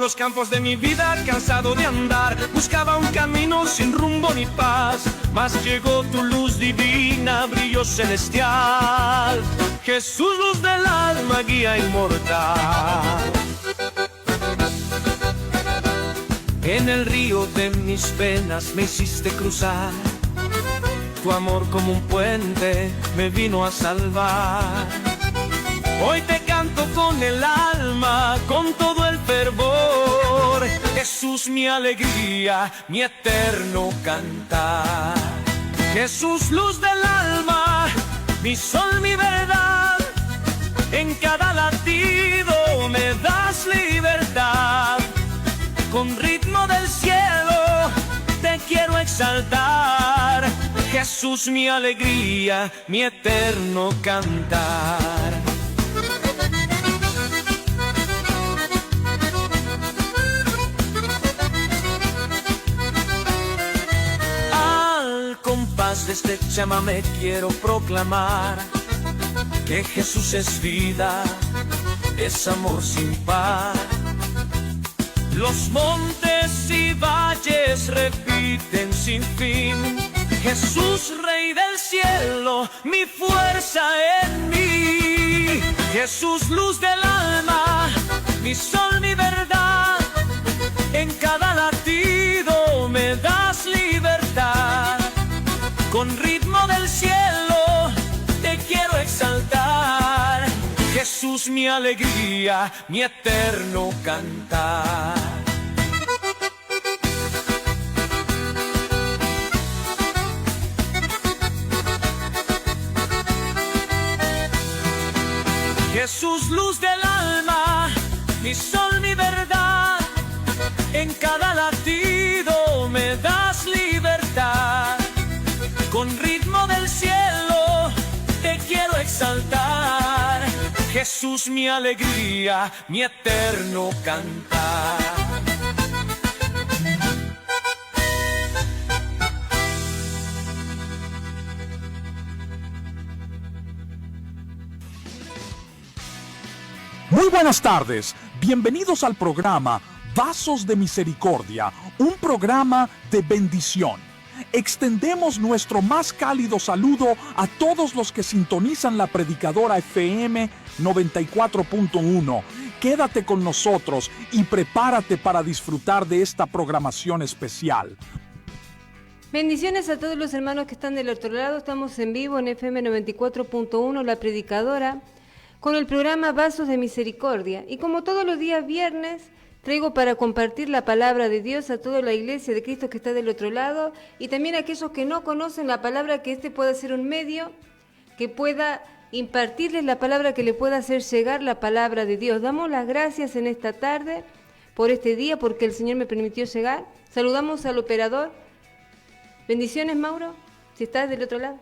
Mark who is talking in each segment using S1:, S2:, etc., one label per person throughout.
S1: los campos de mi vida cansado de andar, buscaba un camino sin rumbo ni paz, mas llegó tu luz divina, brillo celestial. Jesús, luz del alma, guía inmortal. En el río de mis penas me hiciste cruzar, tu amor como un puente me vino a salvar. Hoy te canto con el alma, con todo el fervor. Jesús, mi alegría, mi eterno cantar. Jesús, luz del alma, mi sol, mi verdad. En cada latido me das libertad. Con ritmo del cielo te quiero exaltar. Jesús, mi alegría, mi eterno cantar. Al compás de este chamamé quiero proclamar que Jesús es vida, es amor sin par. Los montes y valles repiten sin fin: Jesús, Rey del cielo, mi fuerza en mí. Jesús, luz del alma, mi sol, mi verdad. En cada latido me das libertad. Con ritmo del cielo te quiero exaltar. Jesús, mi alegría, mi eterno cantar. Jesús, luz del alma, mi sol, mi verdad. En cada latido me das libertad. Con ritmo del cielo te quiero exaltar. Jesús, mi alegría, mi eterno cantar.
S2: Muy buenas tardes, bienvenidos al programa Vasos de Misericordia, un programa de bendición. Extendemos nuestro más cálido saludo a todos los que sintonizan la Predicadora FM 94.1. Quédate con nosotros y prepárate para disfrutar de esta programación especial.
S3: Bendiciones a todos los hermanos que están del otro lado. Estamos en vivo en FM 94.1, la Predicadora, con el programa Vasos de Misericordia. Y como todos los días viernes, traigo para compartir la palabra de Dios a toda la iglesia de Cristo que está del otro lado, y también a aquellos que no conocen la palabra, que este pueda ser un medio que pueda impartirles la palabra, que le pueda hacer llegar la palabra de Dios. Damos las gracias en esta tarde por este día, porque el Señor me permitió llegar. Saludamos al operador. Bendiciones, Mauro, si estás del otro lado.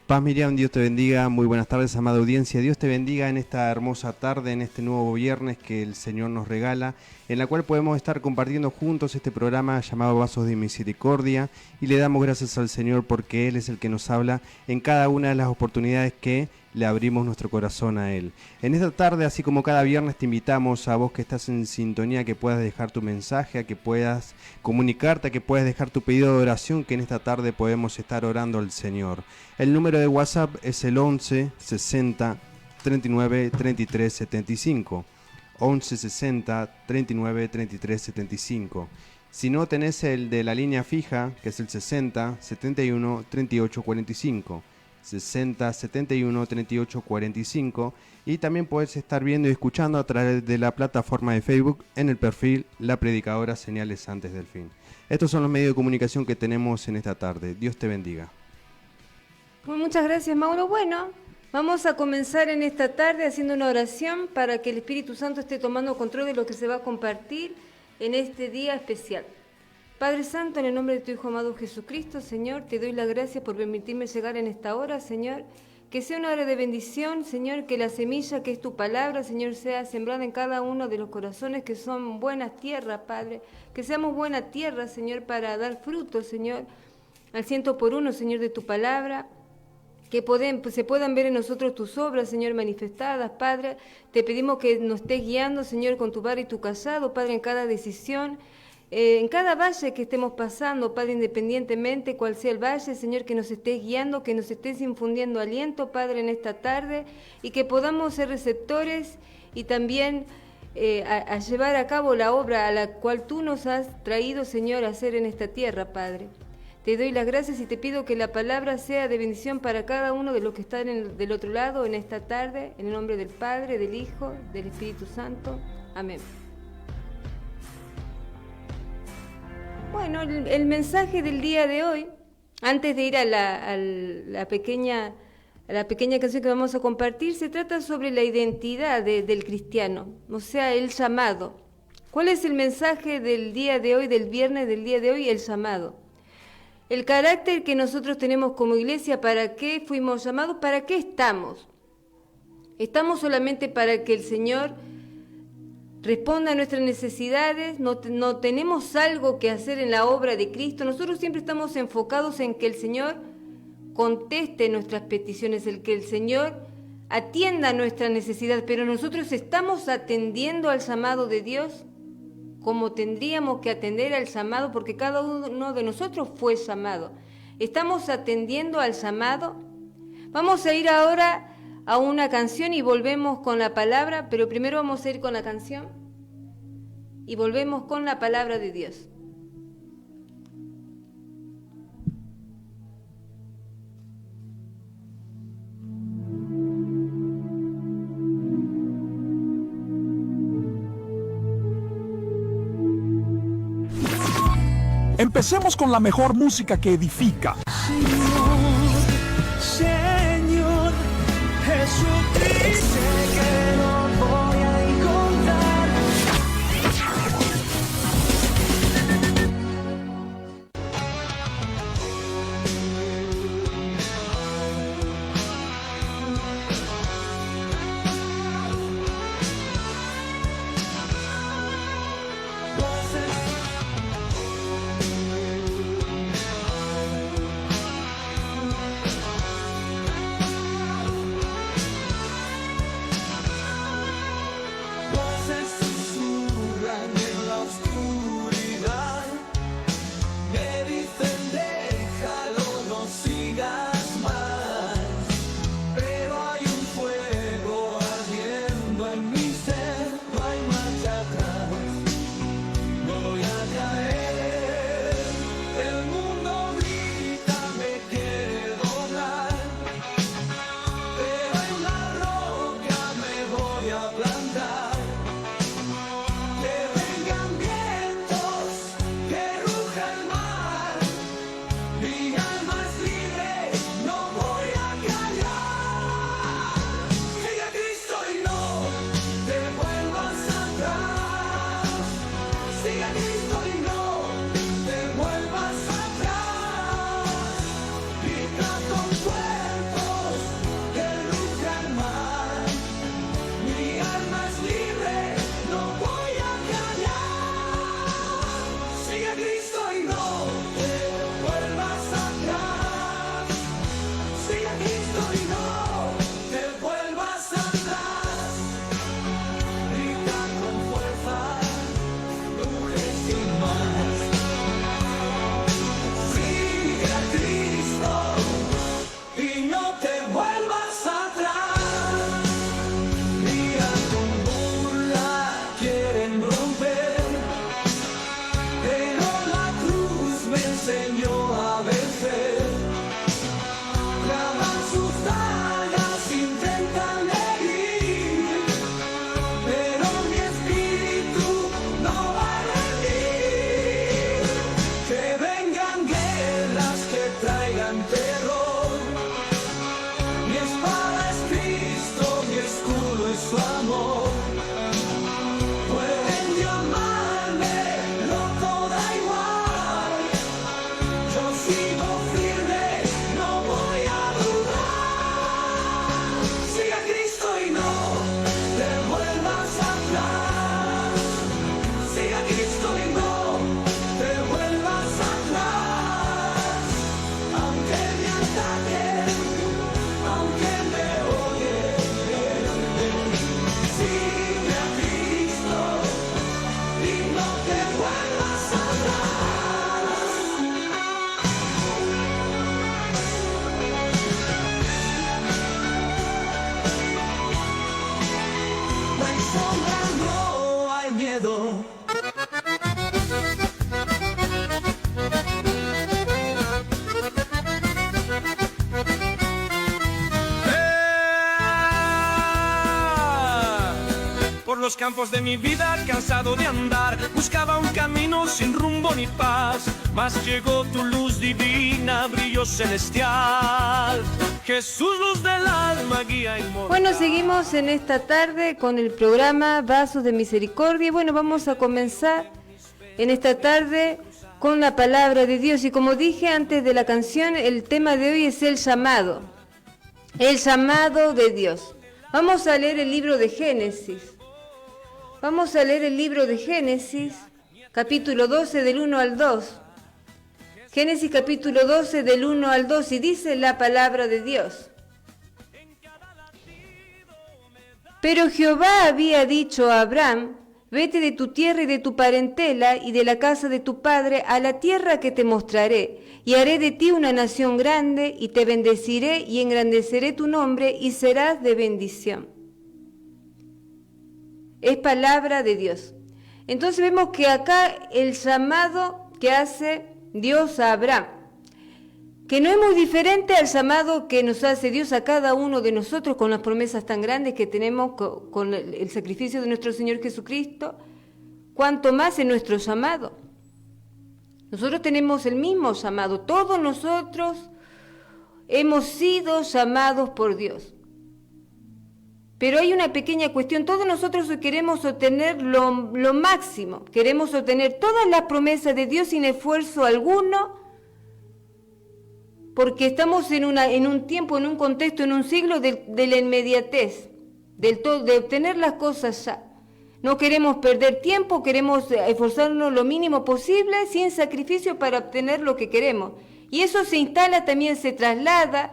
S4: Paz, Miriam, Dios te bendiga. Muy buenas tardes, amada audiencia. Dios te bendiga en esta hermosa tarde, en este nuevo viernes que el Señor nos regala, en la cual podemos estar compartiendo juntos este programa llamado Vasos de Misericordia, y le damos gracias al Señor porque Él es el que nos habla en cada una de las oportunidades que le abrimos nuestro corazón a Él. En esta tarde, así como cada viernes, te invitamos a vos que estás en sintonía, que puedas dejar tu mensaje, a que puedas comunicarte, a que puedas dejar tu pedido de oración, que en esta tarde podemos estar orando al Señor. El número de WhatsApp es el 11 60 39 33 75. 11 60 39 33 75. Si no, tenés el de la línea fija, que es el 60 71 38 45. 60 71 38 45, y también puedes estar viendo y escuchando a través de la plataforma de Facebook en el perfil La Predicadora Señales Antes del Fin. Estos son los medios de comunicación que tenemos en esta tarde. Dios te bendiga.
S3: Muchas gracias, Mauro. Bueno, vamos a comenzar en esta tarde haciendo una oración para que el Espíritu Santo esté tomando control de lo que se va a compartir en este día especial. Padre Santo, en el nombre de tu Hijo amado Jesucristo, Señor, te doy la gracia por permitirme llegar en esta hora, Señor. Que sea una hora de bendición, Señor, que la semilla que es tu palabra, Señor, sea sembrada en cada uno de los corazones que son buenas tierras, Padre. Que seamos buena tierra, Señor, para dar fruto, Señor, al 100 por 1, Señor, de tu palabra. que se puedan ver en nosotros tus obras, Señor, manifestadas, Padre. Te pedimos que nos estés guiando, Señor, con tu vara y tu cayado, Padre, en cada decisión, en cada valle que estemos pasando, Padre, independientemente cuál sea el valle, Señor, que nos estés guiando, que nos estés infundiendo aliento, Padre, en esta tarde, y que podamos ser receptores y también a llevar a cabo la obra a la cual tú nos has traído, Señor, a hacer en esta tierra, Padre. Te doy las gracias y te pido que la palabra sea de bendición para cada uno de los que están del otro lado en esta tarde, en el nombre del Padre, del Hijo, del Espíritu Santo. Amén. Bueno, el mensaje del día de hoy, antes de ir a la pequeña canción que vamos a compartir, se trata sobre la identidad del cristiano, o sea, el llamado. ¿Cuál es el mensaje del día de hoy, del viernes del día de hoy? El llamado. El carácter que nosotros tenemos como iglesia, ¿para qué fuimos llamados? ¿Para qué estamos? ¿Estamos solamente para que el Señor responda a nuestras necesidades? ¿No tenemos algo que hacer en la obra de Cristo? Nosotros siempre estamos enfocados en que el Señor conteste nuestras peticiones, el que el Señor atienda nuestras necesidades, pero nosotros estamos atendiendo al llamado de Dios como tendríamos que atender al llamado, porque cada uno de nosotros fue llamado. ¿Estamos atendiendo al llamado? Vamos a ir ahora a una canción y volvemos con la palabra, pero primero vamos a ir con la canción y volvemos con la palabra de Dios.
S2: Empecemos con la mejor música que edifica.
S1: Señor, Jesucristo, que no voy a encontrar. los campos de mi vida, cansado de andar, buscaba un camino sin rumbo ni paz, mas llegó tu luz divina, brillo celestial. Jesús, luz del alma, guía inmortal.
S3: Bueno, seguimos en esta tarde con el programa Vasos de Misericordia. Y bueno, vamos a comenzar en esta tarde con la palabra de Dios. Y como dije antes de la canción, el tema de hoy es el llamado de Dios. Vamos a leer el libro de Génesis. Vamos a leer el libro de Génesis, capítulo 12, del 1 al 2. Génesis capítulo 12, del 1 al 2, y dice la palabra de Dios. Pero Jehová había dicho a Abraham: vete de tu tierra y de tu parentela y de la casa de tu padre a la tierra que te mostraré, y haré de ti una nación grande, y te bendeciré y engrandeceré tu nombre, y serás de bendición. Es palabra de Dios. Entonces vemos que acá el llamado que hace Dios a Abraham, que no es muy diferente al llamado que nos hace Dios a cada uno de nosotros con las promesas tan grandes que tenemos con el sacrificio de nuestro Señor Jesucristo, cuanto más en nuestro llamado. Nosotros tenemos el mismo llamado, todos nosotros hemos sido llamados por Dios. Pero hay una pequeña cuestión, todos nosotros queremos obtener lo máximo, queremos obtener todas las promesas de Dios sin esfuerzo alguno, porque estamos en un tiempo, en un contexto, en un siglo de la inmediatez, de obtener las cosas ya. No queremos perder tiempo, queremos esforzarnos lo mínimo posible sin sacrificio para obtener lo que queremos. Y eso se instala, también se traslada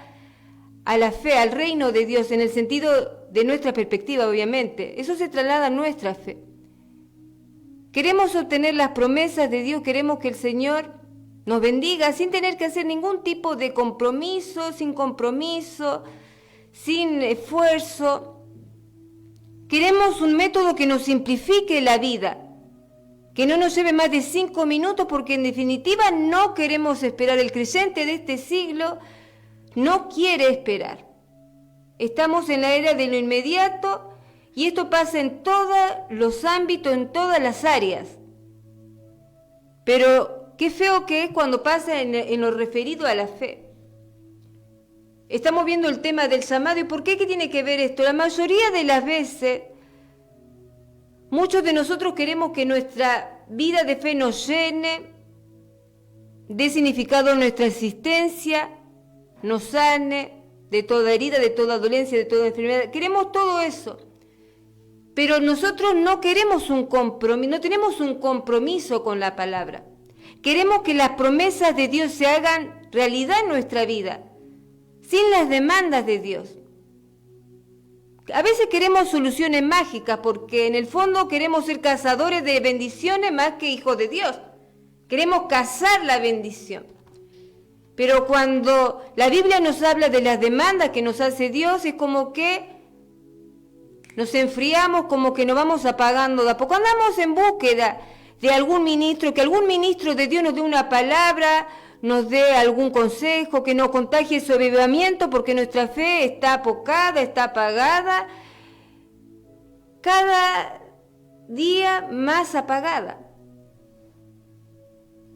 S3: a la fe, al reino de Dios, en el sentido de nuestra perspectiva, obviamente. Eso se traslada a nuestra fe. Queremos obtener las promesas de Dios, queremos que el Señor nos bendiga sin tener que hacer ningún tipo de compromiso, sin esfuerzo. Queremos un método que nos simplifique la vida, que no nos lleve más de 5 minutos, porque en definitiva no queremos esperar. El creyente de este siglo no quiere esperar. Estamos en la era de lo inmediato y esto pasa en todos los ámbitos, en todas las áreas. Pero qué feo que es cuando pasa en lo referido a la fe. Estamos viendo el tema del llamado. ¿Y por qué? ¿Qué tiene que ver esto? La mayoría de las veces, muchos de nosotros queremos que nuestra vida de fe nos llene, dé significado a nuestra existencia, nos sane de toda herida, de toda dolencia, de toda enfermedad. Queremos todo eso. Pero nosotros no queremos un compromiso, no tenemos un compromiso con la palabra. Queremos que las promesas de Dios se hagan realidad en nuestra vida, sin las demandas de Dios. A veces queremos soluciones mágicas, porque en el fondo queremos ser cazadores de bendiciones más que hijos de Dios. Queremos cazar la bendición. Pero cuando la Biblia nos habla de las demandas que nos hace Dios, es como que nos enfriamos, como que nos vamos apagando de a poco. Andamos en búsqueda de algún ministro, que algún ministro de Dios nos dé una palabra, nos dé algún consejo, que nos contagie su avivamiento, porque nuestra fe está apocada, está apagada, cada día más apagada.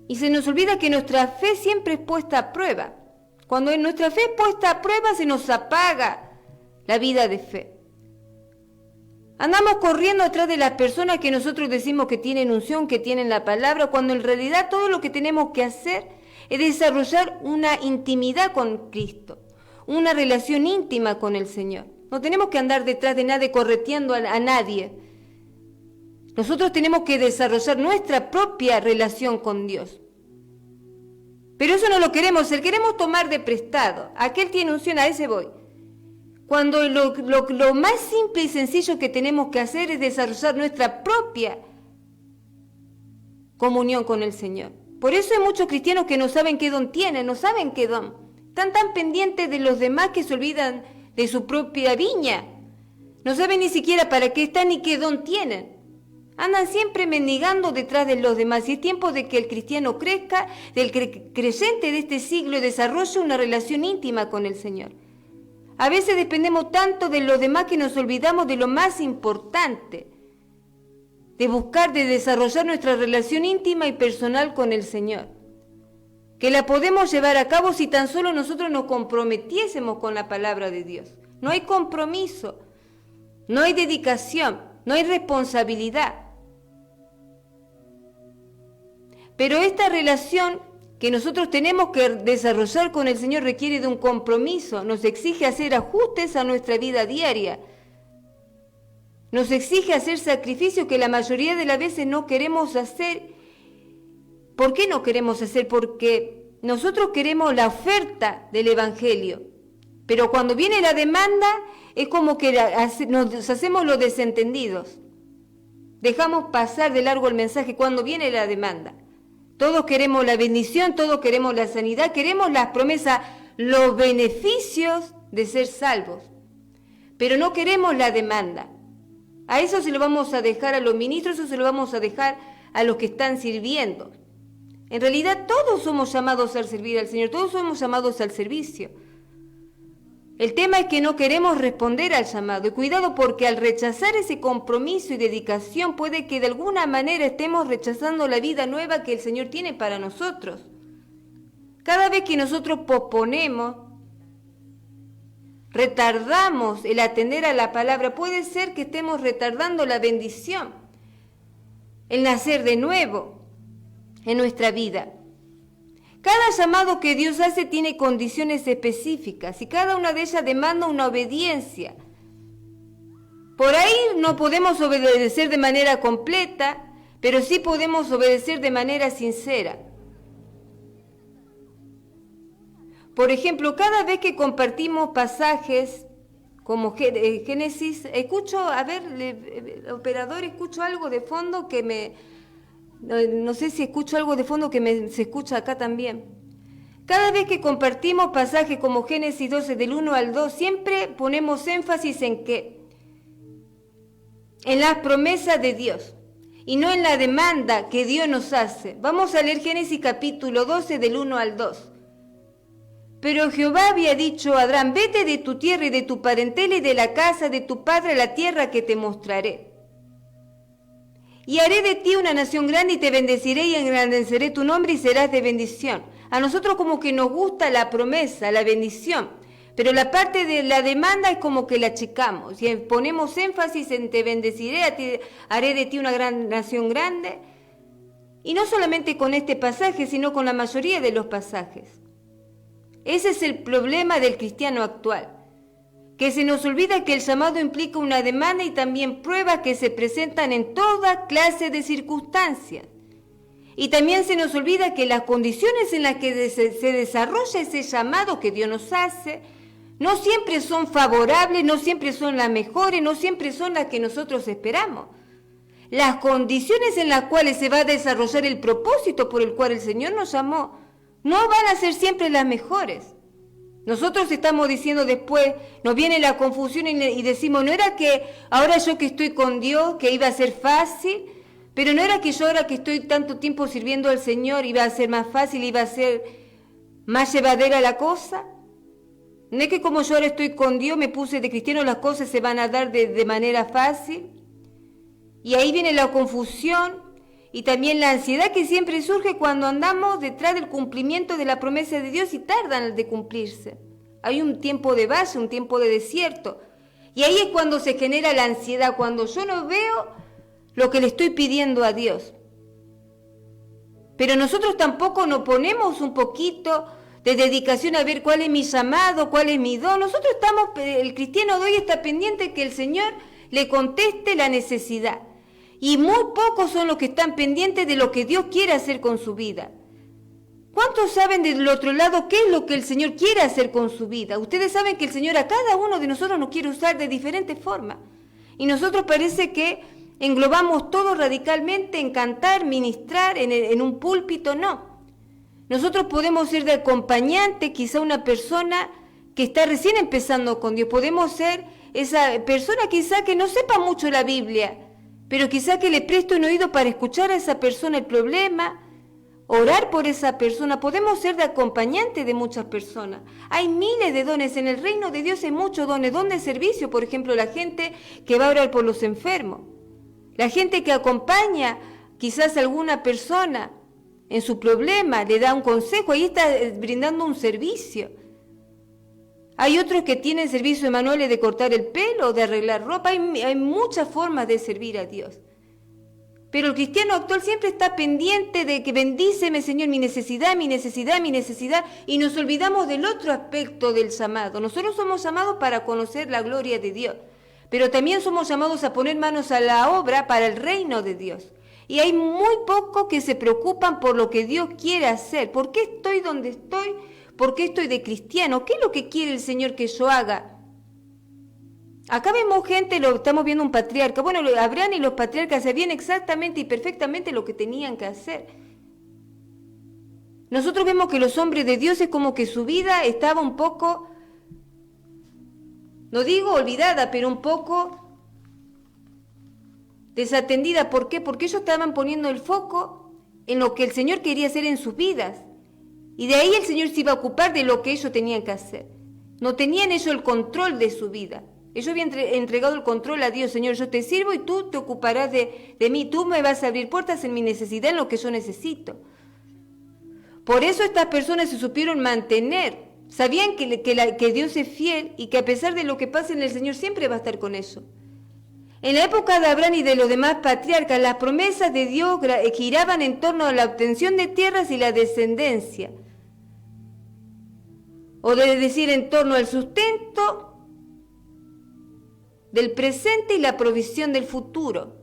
S3: Y se nos olvida que nuestra fe siempre es puesta a prueba. Cuando nuestra fe es puesta a prueba, se nos apaga la vida de fe. Andamos corriendo atrás de las personas que nosotros decimos que tienen unción, que tienen la palabra, cuando en realidad todo lo que tenemos que hacer es desarrollar una intimidad con Cristo, una relación íntima con el Señor. No tenemos que andar detrás de nadie, correteando a nadie. Nosotros tenemos que desarrollar nuestra propia relación con Dios. Pero eso no lo queremos hacer, queremos tomar de prestado. Aquel tiene unción, a ese voy. Cuando lo más simple y sencillo que tenemos que hacer es desarrollar nuestra propia comunión con el Señor. Por eso hay muchos cristianos que no saben qué don tienen, no saben qué don. Están tan pendientes de los demás que se olvidan de su propia viña. No saben ni siquiera para qué están ni qué don tienen. Andan siempre mendigando detrás de los demás. Y es tiempo de que el cristiano crezca, del creyente de este siglo desarrolle una relación íntima con el Señor. A veces dependemos tanto de los demás que nos olvidamos de lo más importante, de buscar, de desarrollar nuestra relación íntima y personal con el Señor. Que la podemos llevar a cabo si tan solo nosotros nos comprometiésemos con la palabra de Dios. No hay compromiso, no hay dedicación, no hay responsabilidad. Pero esta relación que nosotros tenemos que desarrollar con el Señor requiere de un compromiso, nos exige hacer ajustes a nuestra vida diaria, nos exige hacer sacrificios que la mayoría de las veces no queremos hacer. ¿Por qué no queremos hacer? Porque nosotros queremos la oferta del Evangelio, pero cuando viene la demanda es como que nos hacemos los desentendidos, dejamos pasar de largo el mensaje cuando viene la demanda. Todos queremos la bendición, todos queremos la sanidad, queremos las promesas, los beneficios de ser salvos, pero no queremos la demanda. A eso se lo vamos a dejar a los ministros, eso se lo vamos a dejar a los que están sirviendo. En realidad todos somos llamados a servir al Señor, todos somos llamados al servicio. El tema es que no queremos responder al llamado. Y cuidado, porque al rechazar ese compromiso y dedicación puede que de alguna manera estemos rechazando la vida nueva que el Señor tiene para nosotros. Cada vez que nosotros posponemos, retardamos el atender a la palabra, puede ser que estemos retardando la bendición, el nacer de nuevo en nuestra vida. Cada llamado que Dios hace tiene condiciones específicas y cada una de ellas demanda una obediencia. Por ahí no podemos obedecer de manera completa, pero sí podemos obedecer de manera sincera. Por ejemplo, cada vez que compartimos pasajes como Génesis, escucho, a ver, operador, escucho algo de fondo que no sé si escucho algo de fondo que se escucha acá también. Cada vez que compartimos pasajes como Génesis 12 del 1 al 2, siempre ponemos énfasis en qué? En las promesas de Dios y no en la demanda que Dios nos hace. Vamos a leer Génesis capítulo 12 del 1 al 2. Pero Jehová había dicho a Abraham: vete de tu tierra y de tu parentela y de la casa de tu padre a la tierra que te mostraré. Y haré de ti una nación grande y te bendeciré y engrandeceré tu nombre y serás de bendición. A nosotros como que nos gusta la promesa, la bendición, pero la parte de la demanda es como que la achicamos y ponemos énfasis en te bendeciré, haré de ti una gran nación grande. Y no solamente con este pasaje, sino con la mayoría de los pasajes. Ese es el problema del cristiano actual, que se nos olvida que el llamado implica una demanda y también pruebas que se presentan en toda clase de circunstancias. Y también se nos olvida que las condiciones en las que se desarrolla ese llamado que Dios nos hace, no siempre son favorables, no siempre son las mejores, no siempre son las que nosotros esperamos. Las condiciones en las cuales se va a desarrollar el propósito por el cual el Señor nos llamó, no van a ser siempre las mejores. Nosotros estamos diciendo después, nos viene la confusión y decimos, no era que ahora yo que estoy con Dios, que iba a ser fácil, pero no era que yo ahora que estoy tanto tiempo sirviendo al Señor iba a ser más fácil, iba a ser más llevadera la cosa. No es que como yo ahora estoy con Dios, me puse de cristiano, las cosas se van a dar de manera fácil. Y ahí viene la confusión y también la ansiedad que siempre surge cuando andamos detrás del cumplimiento de la promesa de Dios y tardan de cumplirse. Hay un tiempo de valle, un tiempo de desierto. Y ahí es cuando se genera la ansiedad, cuando yo no veo lo que le estoy pidiendo a Dios. Pero nosotros tampoco nos ponemos un poquito de dedicación a ver cuál es mi llamado, cuál es mi don. Nosotros el cristiano de hoy está pendiente que el Señor le conteste la necesidad. Y muy pocos son los que están pendientes de lo que Dios quiere hacer con su vida. ¿Cuántos saben del otro lado qué es lo que el Señor quiere hacer con su vida? Ustedes saben que el Señor a cada uno de nosotros nos quiere usar de diferentes formas. Y nosotros parece que englobamos todo radicalmente en cantar, ministrar, en un púlpito, no. Nosotros podemos ser de acompañante, quizá una persona que está recién empezando con Dios. Podemos ser esa persona quizá que no sepa mucho la Biblia, pero quizá que le preste un oído para escuchar a esa persona el problema, orar por esa persona. Podemos ser de acompañante de muchas personas. Hay miles de dones. En el reino de Dios hay muchos dones. Don de servicio, por ejemplo, la gente que va a orar por los enfermos. La gente que acompaña quizás a alguna persona en su problema, le da un consejo, ahí está brindando un servicio. Hay otros que tienen servicio de manuales de cortar el pelo, de arreglar ropa, hay muchas formas de servir a Dios. Pero el cristiano actual siempre está pendiente de que bendíceme, Señor, mi necesidad, y nos olvidamos del otro aspecto del llamado. Nosotros somos llamados para conocer la gloria de Dios, pero también somos llamados a poner manos a la obra para el reino de Dios. Y hay muy pocos que se preocupan por lo que Dios quiere hacer. ¿Por qué estoy donde estoy? ¿Por qué estoy de cristiano? ¿Qué es lo que quiere el Señor que yo haga? Acá vemos gente, estamos viendo un patriarca. Bueno, Abraham y los patriarcas sabían exactamente y perfectamente lo que tenían que hacer. Nosotros vemos que los hombres de Dios es como que su vida estaba un poco, no digo olvidada, pero un poco desatendida. ¿Por qué? Porque ellos estaban poniendo el foco en lo que el Señor quería hacer en sus vidas. Y de ahí el Señor se iba a ocupar de lo que ellos tenían que hacer. No tenían ellos el control de su vida. Ellos habían entregado el control a Dios. Señor, yo te sirvo y tú te ocuparás de mí. Tú me vas a abrir puertas en mi necesidad, en lo que yo necesito. Por eso estas personas se supieron mantener. Sabían que Dios es fiel y que a pesar de lo que pase en el Señor siempre va a estar con eso. En la época de Abraham y de los demás patriarcas, las promesas de Dios giraban en torno a la obtención de tierras y la descendencia. O de decir, en torno al sustento del presente y la provisión del futuro,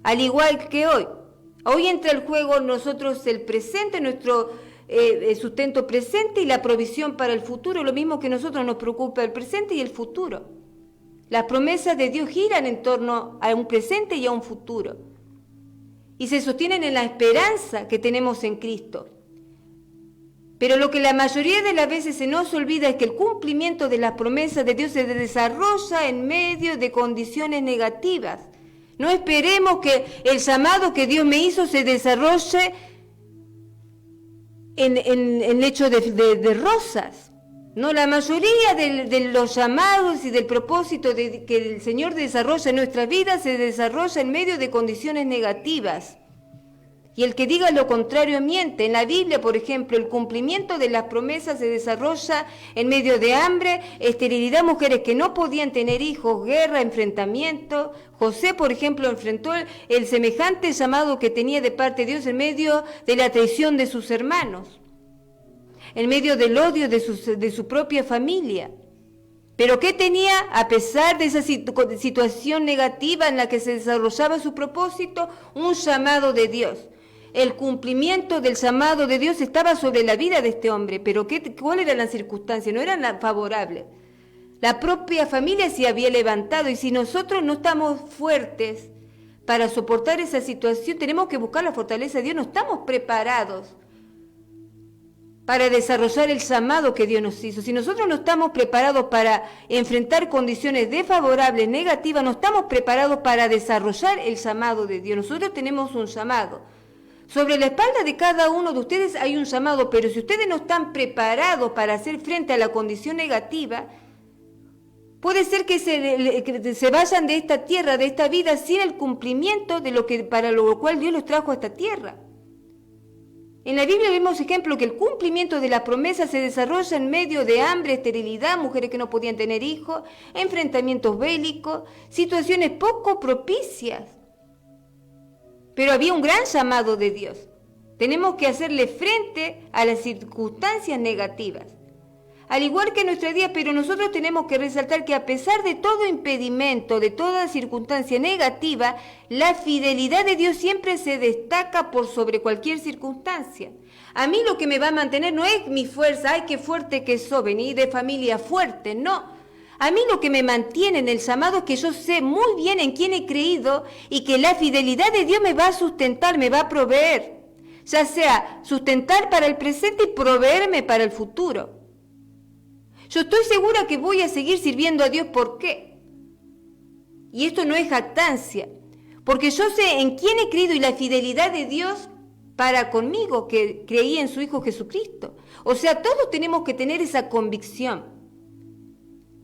S3: al igual que hoy. Hoy entra el juego nosotros el presente, nuestro sustento presente y la provisión para el futuro, lo mismo que nosotros nos preocupa el presente y el futuro. Las promesas de Dios giran en torno a un presente y a un futuro, y se sostienen en la esperanza que tenemos en Cristo. Pero lo que la mayoría de las veces se nos olvida es que el cumplimiento de las promesas de Dios se desarrolla en medio de condiciones negativas. No esperemos que el llamado que Dios me hizo se desarrolle en hechos de rosas. No, la mayoría de los llamados y del propósito que el Señor desarrolla en nuestras vidas se desarrolla en medio de condiciones negativas. Y el que diga lo contrario miente. En la Biblia, por ejemplo, el cumplimiento de las promesas se desarrolla en medio de hambre, esterilidad, mujeres que no podían tener hijos, guerra, enfrentamiento. José, por ejemplo, enfrentó el semejante llamado que tenía de parte de Dios en medio de la traición de sus hermanos, en medio del odio de su propia familia. Pero ¿qué tenía? A pesar de esa situación negativa en la que se desarrollaba su propósito, un llamado de Dios. El cumplimiento del llamado de Dios estaba sobre la vida de este hombre, pero ¿cuál era la circunstancia? No eran favorables. La propia familia se había levantado, y si nosotros no estamos fuertes para soportar esa situación, tenemos que buscar la fortaleza de Dios. No estamos preparados para desarrollar el llamado que Dios nos hizo. Si nosotros no estamos preparados para enfrentar condiciones desfavorables, negativas, no estamos preparados para desarrollar el llamado de Dios. Nosotros tenemos un llamado. Sobre la espalda de cada uno de ustedes hay un llamado, pero si ustedes no están preparados para hacer frente a la condición negativa, puede ser que se vayan de esta tierra, de esta vida, sin el cumplimiento de para lo cual Dios los trajo a esta tierra. En la Biblia vemos ejemplo que el cumplimiento de la promesa se desarrolla en medio de hambre, esterilidad, mujeres que no podían tener hijos, enfrentamientos bélicos, situaciones poco propicias. Pero había un gran llamado de Dios. Tenemos que hacerle frente a las circunstancias negativas. Al igual que en nuestra vida, pero nosotros tenemos que resaltar que a pesar de todo impedimento, de toda circunstancia negativa, la fidelidad de Dios siempre se destaca por sobre cualquier circunstancia. A mí lo que me va a mantener no es mi fuerza, ay, qué fuerte que soy, venir de familia fuerte, no. A mí lo que me mantiene en el llamado es que yo sé muy bien en quién he creído y que la fidelidad de Dios me va a sustentar, me va a proveer. Ya sea sustentar para el presente y proveerme para el futuro. Yo estoy segura que voy a seguir sirviendo a Dios. ¿Por qué? Y esto no es jactancia. Porque yo sé en quién he creído y la fidelidad de Dios para conmigo, que creí en su Hijo Jesucristo. O sea, todos tenemos que tener esa convicción.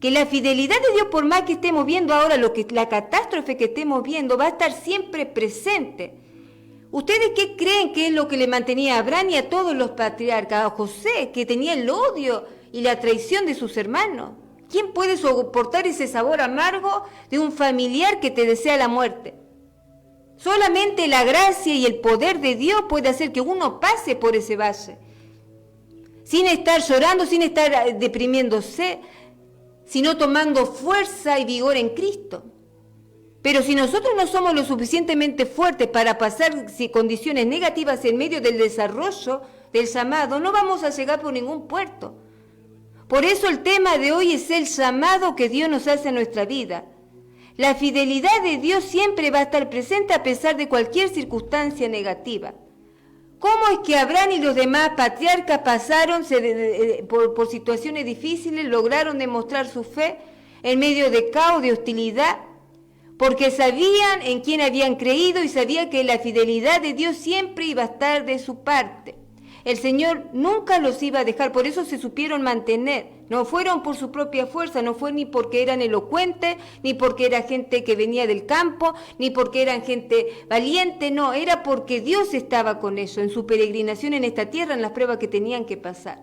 S3: que la fidelidad de Dios, por más que estemos viendo ahora la catástrofe que estemos viendo, va a estar siempre presente. ¿Ustedes qué creen que es lo que le mantenía a Abraham y a todos los patriarcas? A José, que tenía el odio y la traición de sus hermanos. ¿Quién puede soportar ese sabor amargo de un familiar que te desea la muerte? Solamente la gracia y el poder de Dios puede hacer que uno pase por ese valle, sin estar llorando, sin estar deprimiéndose, sino tomando fuerza y vigor en Cristo. Pero si nosotros no somos lo suficientemente fuertes para pasar condiciones negativas en medio del desarrollo del llamado, no vamos a llegar por ningún puerto. Por eso el tema de hoy es el llamado que Dios nos hace a nuestra vida. La fidelidad de Dios siempre va a estar presente a pesar de cualquier circunstancia negativa. ¿Cómo es que Abraham y los demás patriarcas pasaron por situaciones difíciles, lograron demostrar su fe en medio de caos, de hostilidad? Porque sabían en quién habían creído y sabían que la fidelidad de Dios siempre iba a estar de su parte. El Señor nunca los iba a dejar, por eso se supieron mantener. No fueron por su propia fuerza, no fue ni porque eran elocuentes, ni porque era gente que venía del campo, ni porque eran gente valiente, no, era porque Dios estaba con ellos en su peregrinación en esta tierra, en las pruebas que tenían que pasar.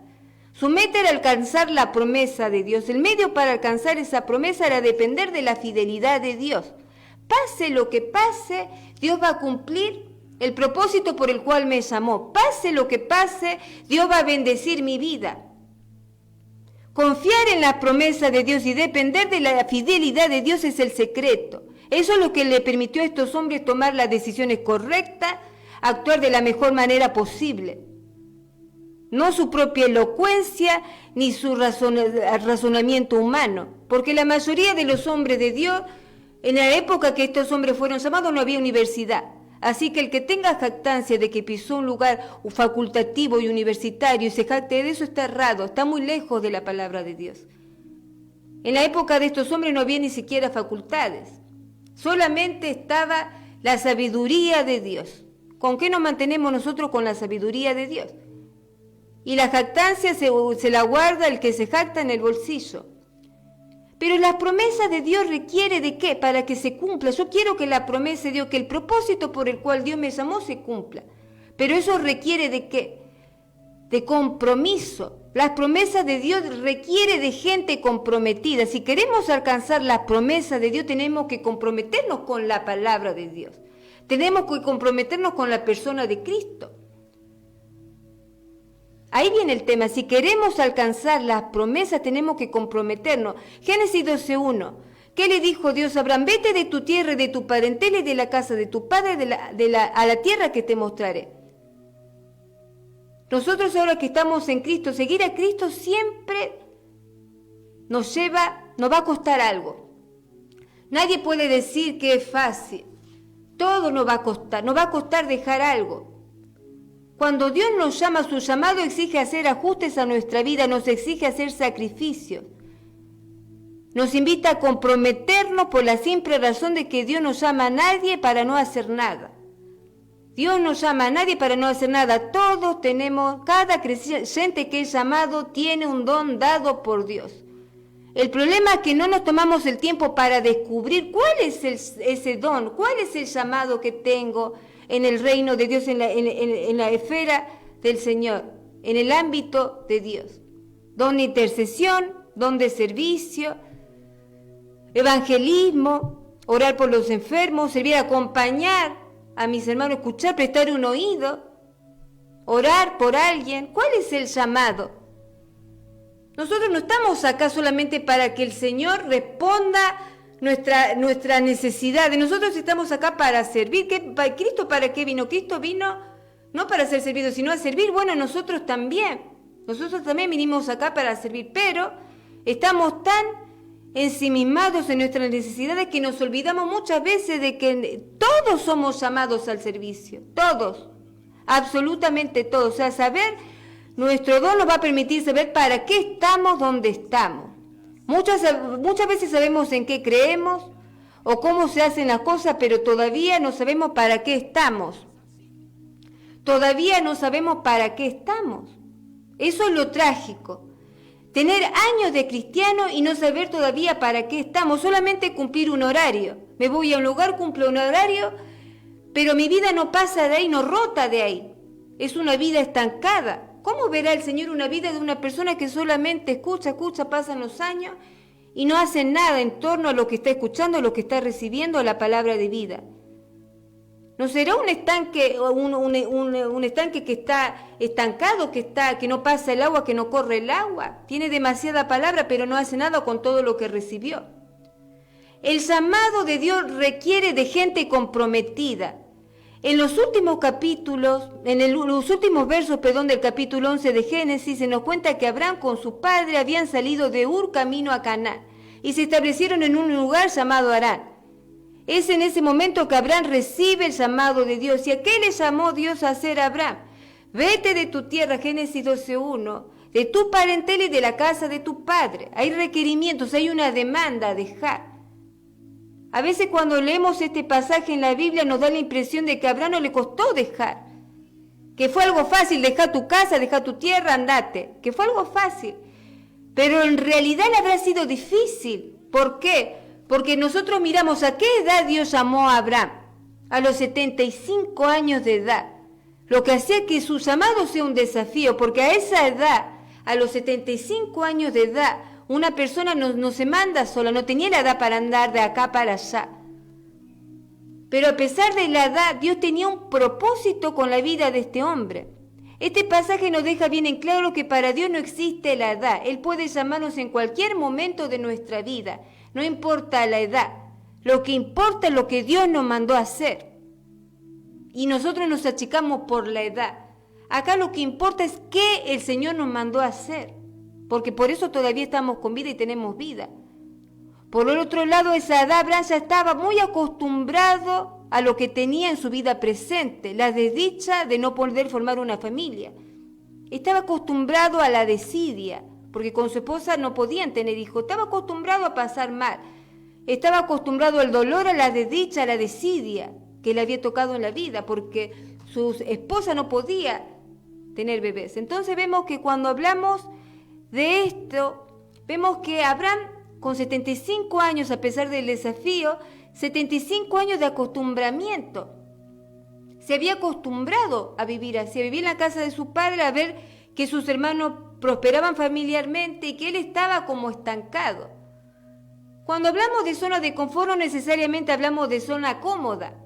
S3: Su meta era alcanzar la promesa de Dios. El medio para alcanzar esa promesa era depender de la fidelidad de Dios. Pase lo que pase, Dios va a cumplir el propósito por el cual me llamó. Pase lo que pase, Dios va a bendecir mi vida. Confiar en la promesa de Dios y depender de la fidelidad de Dios es el secreto. Eso es lo que le permitió a estos hombres tomar las decisiones correctas, actuar de la mejor manera posible. No su propia elocuencia ni su razonamiento humano, porque la mayoría de los hombres de Dios, en la época que estos hombres fueron llamados, no había universidad. Así que el que tenga jactancia de que pisó un lugar facultativo y universitario y se jacte de eso está errado, está muy lejos de la palabra de Dios. En la época de estos hombres no había ni siquiera facultades, solamente estaba la sabiduría de Dios. ¿Con qué nos mantenemos nosotros? Con la sabiduría de Dios. Y la jactancia se la guarda el que se jacta en el bolsillo. Pero la promesa de Dios requiere ¿de qué? Para que se cumpla. Yo quiero que la promesa de Dios, que el propósito por el cual Dios me llamó se cumpla. Pero eso requiere ¿de qué? De compromiso. Las promesas de Dios requiere de gente comprometida. Si queremos alcanzar las promesas de Dios, tenemos que comprometernos con la palabra de Dios. Tenemos que comprometernos con la persona de Cristo. Ahí viene el tema, si queremos alcanzar las promesas tenemos que comprometernos. Génesis 12:1, ¿qué le dijo Dios a Abraham? Vete de tu tierra y de tu parentela y de la casa de tu padre a la tierra que te mostraré. Nosotros ahora que estamos en Cristo, seguir a Cristo siempre nos va a costar algo. Nadie puede decir que es fácil, todo nos va a costar dejar algo. Cuando Dios nos llama, su llamado exige hacer ajustes a nuestra vida, nos exige hacer sacrificios. Nos invita a comprometernos por la simple razón de que Dios no llama a nadie para no hacer nada. Dios no llama a nadie para no hacer nada. Todos tenemos, cada creyente que es llamado tiene un don dado por Dios. El problema es que no nos tomamos el tiempo para descubrir cuál es ese don, cuál es el llamado que tengo en el reino de Dios, en la esfera del Señor, en el ámbito de Dios. Don de intercesión, don de servicio, evangelismo, orar por los enfermos, servir, acompañar a mis hermanos, escuchar, prestar un oído, orar por alguien. ¿Cuál es el llamado? Nosotros no estamos acá solamente para que el Señor responda nuestra necesidad. Nosotros estamos acá para servir. ¿Cristo para qué vino? Cristo vino no para ser servido, sino a servir. Bueno, nosotros también vinimos acá para servir, pero estamos tan ensimismados en nuestras necesidades que nos olvidamos muchas veces de que todos somos llamados al servicio, todos, absolutamente todos. O sea, saber, nuestro don nos va a permitir saber para qué estamos donde estamos. Muchas veces sabemos en qué creemos o cómo se hacen las cosas, pero todavía no sabemos para qué estamos. Todavía no sabemos para qué estamos. Eso es lo trágico. Tener años de cristiano y no saber todavía para qué estamos, solamente cumplir un horario. Me voy a un lugar, cumplo un horario, pero mi vida no pasa de ahí, no rota de ahí. Es una vida estancada. ¿Cómo verá el Señor una vida de una persona que solamente escucha, pasan los años y no hace nada en torno a lo que está escuchando, a lo que está recibiendo, la palabra de vida? ¿No será un estanque, un estanque que está estancado, que no pasa el agua, que no corre el agua? Tiene demasiada palabra, pero no hace nada con todo lo que recibió. El llamado de Dios requiere de gente comprometida. En los últimos capítulos, los últimos versos, del capítulo 11 de Génesis, se nos cuenta que Abraham con su padre habían salido de Ur camino a Canaán y se establecieron en un lugar llamado Harán. Es en ese momento que Abraham recibe el llamado de Dios. ¿Y a qué le llamó Dios a hacer a Abraham? Vete de tu tierra, Génesis 12:1, de tu parentela y de la casa de tu padre. Hay requerimientos, hay una demanda a dejar. A veces cuando leemos este pasaje en la Biblia nos da la impresión de que a Abraham no le costó dejar, que fue algo fácil, dejar tu casa, dejar tu tierra, andate, que fue algo fácil. Pero en realidad le habrá sido difícil. ¿Por qué? Porque nosotros miramos a qué edad Dios llamó a Abraham, a los 75 años de edad, lo que hacía que su llamado sea un desafío, porque a esa edad, a los 75 años de edad, una persona no se manda sola, no tenía la edad para andar de acá para allá. Pero a pesar de la edad, Dios tenía un propósito con la vida de este hombre. Este pasaje nos deja bien en claro que para Dios no existe la edad. Él puede llamarnos en cualquier momento de nuestra vida. No importa la edad, lo que importa es lo que Dios nos mandó a hacer. Y nosotros nos achicamos por la edad. Acá lo que importa es qué el Señor nos mandó a hacer, porque por eso todavía estamos con vida y tenemos vida. Por el otro lado, esa edad, Abraham ya estaba muy acostumbrado a lo que tenía en su vida presente, la desdicha de no poder formar una familia. Estaba acostumbrado a la desidia, porque con su esposa no podían tener hijos. Estaba acostumbrado a pasar mal. Estaba acostumbrado al dolor, a la desdicha, a la desidia que le había tocado en la vida, porque su esposa no podía tener bebés. Entonces vemos que cuando hablamos de esto, vemos que Abraham, con 75 años, a pesar del desafío, 75 años de acostumbramiento. Se había acostumbrado a vivir así, a vivir en la casa de su padre, a ver que sus hermanos prosperaban familiarmente y que él estaba como estancado. Cuando hablamos de zona de confort no necesariamente hablamos de zona cómoda.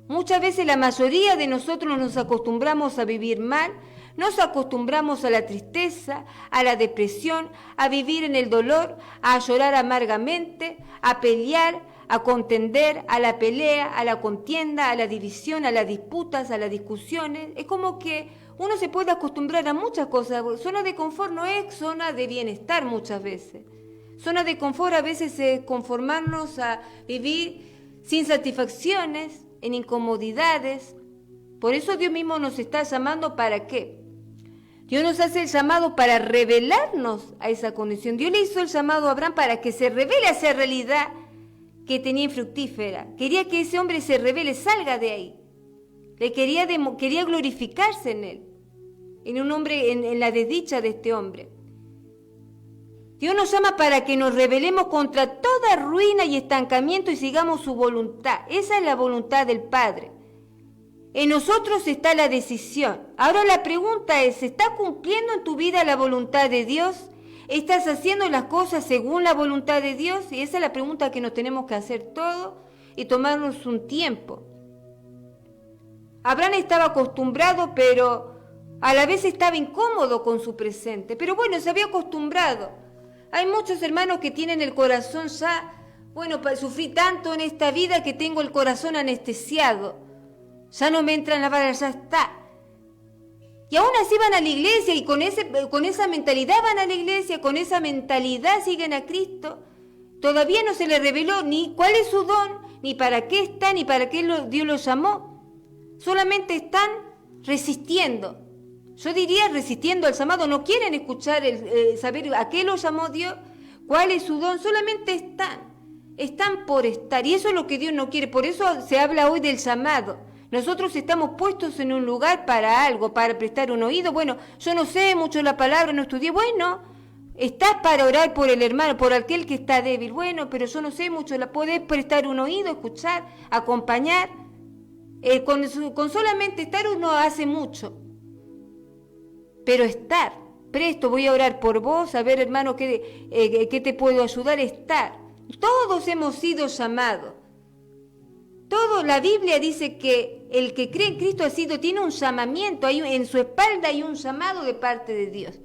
S3: Muchas veces la mayoría de nosotros nos acostumbramos a vivir mal, nos acostumbramos a la tristeza, a la depresión, a vivir en el dolor, a llorar amargamente, a pelear, a contender, a la pelea, a la contienda, a la división, a las disputas, a las discusiones. Es como que uno se puede acostumbrar a muchas cosas. Zona de confort no es zona de bienestar muchas veces. Zona de confort a veces es conformarnos a vivir sin satisfacciones, en incomodidades. Por eso Dios mismo nos está llamando, ¿para qué? Dios nos hace el llamado para revelarnos a esa condición. Dios le hizo el llamado a Abraham para que se revele a esa realidad que tenía infructífera. Quería que ese hombre se revele, salga de ahí. Quería glorificarse en él, en un hombre, en la desdicha de este hombre. Dios nos llama para que nos rebelemos contra toda ruina y estancamiento y sigamos su voluntad. Esa es la voluntad del Padre. En nosotros está la decisión. Ahora la pregunta es, ¿está cumpliendo en tu vida la voluntad de Dios? ¿Estás haciendo las cosas según la voluntad de Dios? Y esa es la pregunta que nos tenemos que hacer todos y tomarnos un tiempo. Abraham estaba acostumbrado, pero a la vez estaba incómodo con su presente. Pero bueno, se había acostumbrado. Hay muchos hermanos que tienen el corazón ya, sufrí tanto en esta vida que tengo el corazón anestesiado. Ya no me entra en la vara, ya está. Y aún así van a la iglesia y con esa mentalidad van a la iglesia, con esa mentalidad siguen a Cristo. Todavía no se les reveló ni cuál es su don, ni para qué está, ni para qué Dios los llamó. Solamente están resistiendo. Yo diría resistiendo al llamado. No quieren escuchar, saber a qué los llamó Dios, cuál es su don. Solamente están por estar. Y eso es lo que Dios no quiere. Por eso se habla hoy del llamado. Nosotros estamos puestos en un lugar para algo, para prestar un oído. Bueno, yo no sé mucho la palabra, no estudié. Bueno, Estás para orar por el hermano, por aquel que está débil. Bueno, pero yo no sé mucho, la podés prestar un oído, escuchar, acompañar. Con solamente estar uno hace mucho. Pero estar, presto, voy a orar por vos, a ver hermano, ¿qué te puedo ayudar? Estar. Todos hemos sido llamados. La Biblia dice que el que cree en Cristo tiene un llamamiento, en su espalda hay un llamado de parte de Dios.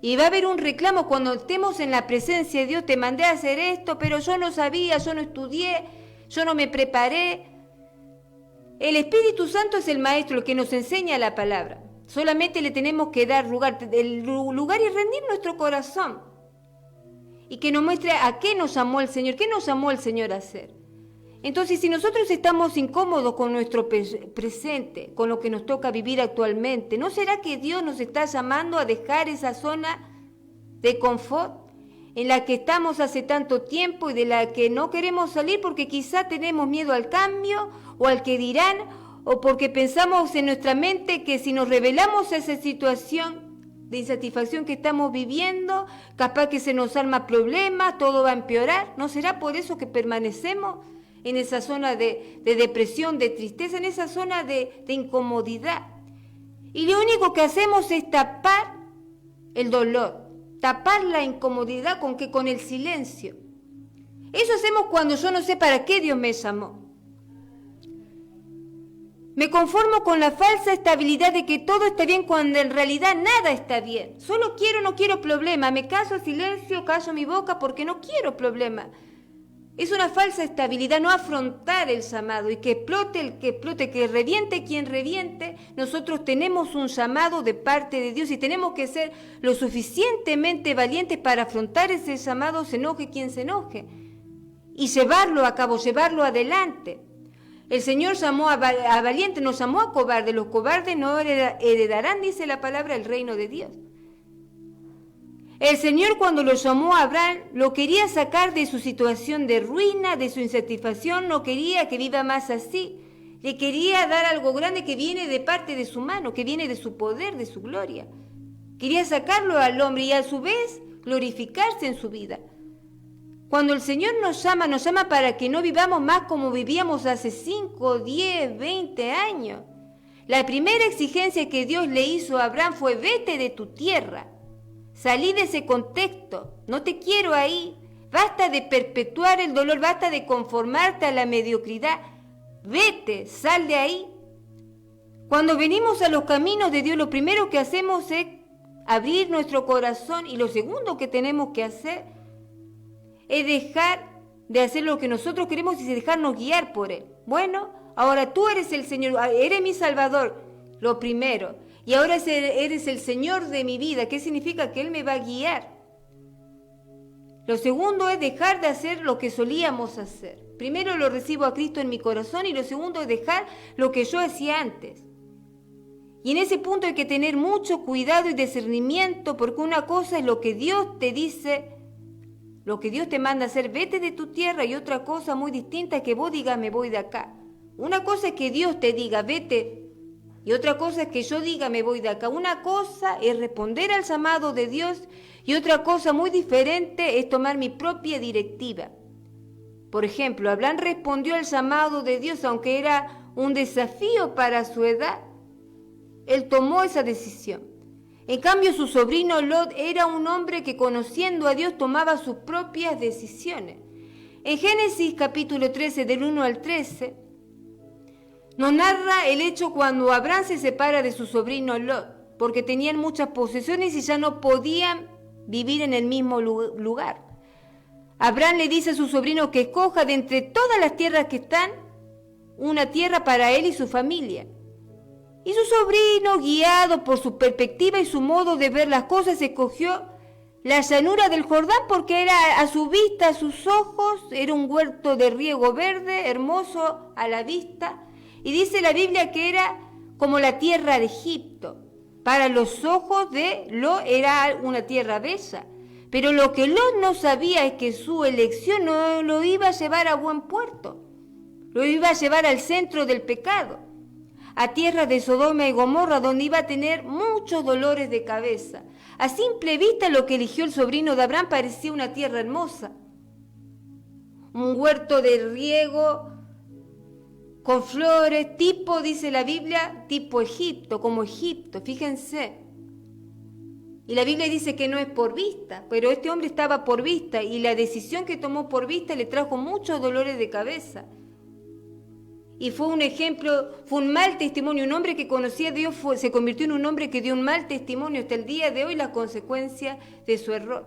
S3: Y va a haber un reclamo cuando estemos en la presencia de Dios. Te mandé a hacer esto, pero yo no sabía, yo no estudié, yo no me preparé. El Espíritu Santo es el Maestro, el que nos enseña la palabra. Solamente le tenemos que dar lugar y rendir nuestro corazón. Y que nos muestre a qué nos llamó el Señor, qué nos llamó el Señor a hacer. Entonces, si nosotros estamos incómodos con nuestro presente, con lo que nos toca vivir actualmente, ¿no será que Dios nos está llamando a dejar esa zona de confort en la que estamos hace tanto tiempo y de la que no queremos salir porque quizá tenemos miedo al cambio o al que dirán, o porque pensamos en nuestra mente que si nos revelamos a esa situación de insatisfacción que estamos viviendo, capaz que se nos arma problemas, todo va a empeorar? ¿No será por eso que permanecemos en esa zona de depresión, de tristeza, en esa zona de incomodidad? Y lo único que hacemos es tapar el dolor, tapar la incomodidad con el silencio. Eso hacemos cuando yo no sé para qué Dios me llamó. Me conformo con la falsa estabilidad de que todo está bien cuando en realidad nada está bien. Solo no quiero problema, me caso silencio, callo mi boca porque no quiero problema. Es una falsa estabilidad no afrontar el llamado y que explote el que explote, que reviente quien reviente. Nosotros tenemos un llamado de parte de Dios y tenemos que ser lo suficientemente valientes para afrontar ese llamado, se enoje quien se enoje, y llevarlo a cabo, llevarlo adelante. El Señor llamó a valientes, no llamó a cobardes. Los cobardes no heredarán, dice la palabra, el reino de Dios. El Señor, cuando lo llamó a Abraham, lo quería sacar de su situación de ruina, de su insatisfacción, no quería que viva más así. Le quería dar algo grande que viene de parte de su mano, que viene de su poder, de su gloria. Quería sacarlo al hombre y a su vez glorificarse en su vida. Cuando el Señor nos llama para que no vivamos más como vivíamos hace 5, 10, 20 años. La primera exigencia que Dios le hizo a Abraham fue: vete de tu tierra. Salí de ese contexto, no te quiero ahí, basta de perpetuar el dolor, basta de conformarte a la mediocridad, vete, sal de ahí. Cuando venimos a los caminos de Dios, lo primero que hacemos es abrir nuestro corazón y lo segundo que tenemos que hacer es dejar de hacer lo que nosotros queremos y dejarnos guiar por Él. Bueno, ahora tú eres el Señor, eres mi Salvador, lo primero. Y ahora eres el Señor de mi vida. ¿Qué significa? Que Él me va a guiar. Lo segundo es dejar de hacer lo que solíamos hacer. Primero lo recibo a Cristo en mi corazón y lo segundo es dejar lo que yo hacía antes. Y en ese punto hay que tener mucho cuidado y discernimiento, porque una cosa es lo que Dios te dice, lo que Dios te manda a hacer, vete de tu tierra, y otra cosa muy distinta es que vos digas, me voy de acá. Una cosa es que Dios te diga, vete, y otra cosa es que yo diga, me voy de acá. Una cosa es responder al llamado de Dios y otra cosa muy diferente es tomar mi propia directiva. Por ejemplo, Abraham respondió al llamado de Dios, aunque era un desafío para su edad. Él tomó esa decisión. En cambio, su sobrino Lot era un hombre que, conociendo a Dios, tomaba sus propias decisiones. En Génesis capítulo 13, del 1 al 13, nos narra el hecho cuando Abraham se separa de su sobrino Lot, porque tenían muchas posesiones y ya no podían vivir en el mismo lugar. Abraham le dice a su sobrino que escoja de entre todas las tierras que están, una tierra para él y su familia. Y su sobrino, guiado por su perspectiva y su modo de ver las cosas, escogió la llanura del Jordán porque era a su vista, a sus ojos, era un huerto de riego verde, hermoso a la vista. Y dice la Biblia que era como la tierra de Egipto. Para los ojos de Lot era una tierra bella. Pero lo que Lot no sabía es que su elección no lo iba a llevar a buen puerto. Lo iba a llevar al centro del pecado. a tierra de Sodoma y Gomorra, donde iba a tener muchos dolores de cabeza. A simple vista, lo que eligió el sobrino de Abraham parecía una tierra hermosa. Un huerto de riego con flores, tipo, dice la Biblia, tipo Egipto, como Egipto, fíjense. Y la Biblia dice que no es por vista, pero este hombre estaba por vista y la decisión que tomó por vista le trajo muchos dolores de cabeza. Y fue un ejemplo, fue un mal testimonio. Un hombre que conocía a Dios se convirtió en un hombre que dio un mal testimonio hasta el día de hoy, las consecuencias de su error.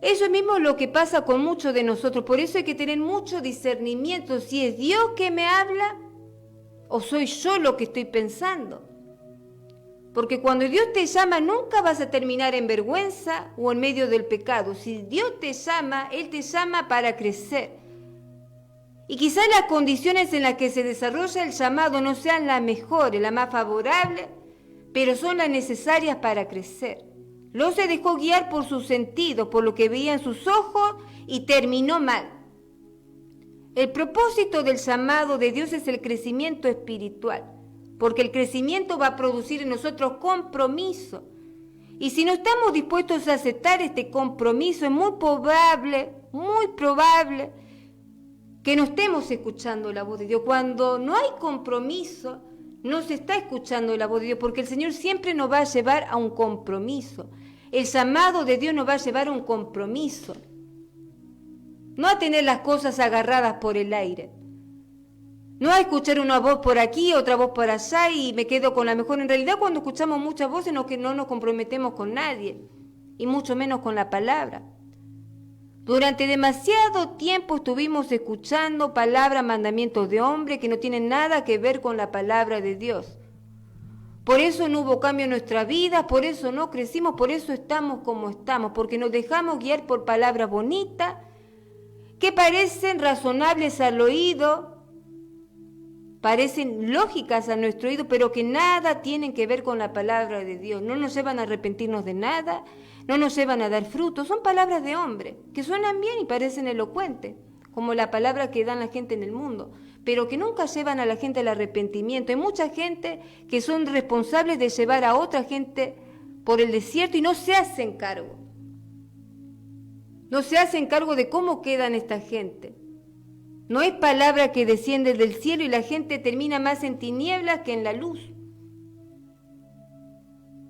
S3: Eso mismo es lo que pasa con muchos de nosotros. Por eso hay que tener mucho discernimiento si es Dios que me habla o soy yo lo que estoy pensando. Porque cuando Dios te llama nunca vas a terminar en vergüenza o en medio del pecado. Si Dios te llama, Él te llama para crecer. Y quizás las condiciones en las que se desarrolla el llamado no sean las mejores, las más favorables, pero son las necesarias para crecer. Lot se dejó guiar por sus sentidos, por lo que veía en sus ojos y terminó mal. El propósito del llamado de Dios es el crecimiento espiritual, porque el crecimiento va a producir en nosotros compromiso. Y si no estamos dispuestos a aceptar este compromiso, es muy probable que no estemos escuchando la voz de Dios. Cuando no hay compromiso, no se está escuchando la voz de Dios, porque el Señor siempre nos va a llevar a un compromiso. El llamado de Dios nos va a llevar a un compromiso. No a tener las cosas agarradas por el aire. No a escuchar una voz por aquí, otra voz por allá y me quedo con la mejor. En realidad, cuando escuchamos muchas voces, no nos comprometemos con nadie, y mucho menos con la palabra. Durante demasiado tiempo estuvimos escuchando palabras, mandamientos de hombre que no tienen nada que ver con la palabra de Dios. Por eso no hubo cambio en nuestra vida, por eso no crecimos, por eso estamos como estamos, porque nos dejamos guiar por palabras bonitas que parecen razonables al oído, parecen lógicas a nuestro oído, pero que nada tienen que ver con la palabra de Dios. No nos llevan a arrepentirnos de nada, no nos llevan a dar frutos. Son palabras de hombre, que suenan bien y parecen elocuentes, como la palabra que dan la gente en el mundo, pero que nunca llevan a la gente al arrepentimiento. Hay mucha gente que son responsables de llevar a otra gente por el desierto y no se hacen cargo. No se hacen cargo de cómo quedan esta gente. No es palabra que desciende del cielo y la gente termina más en tinieblas que en la luz.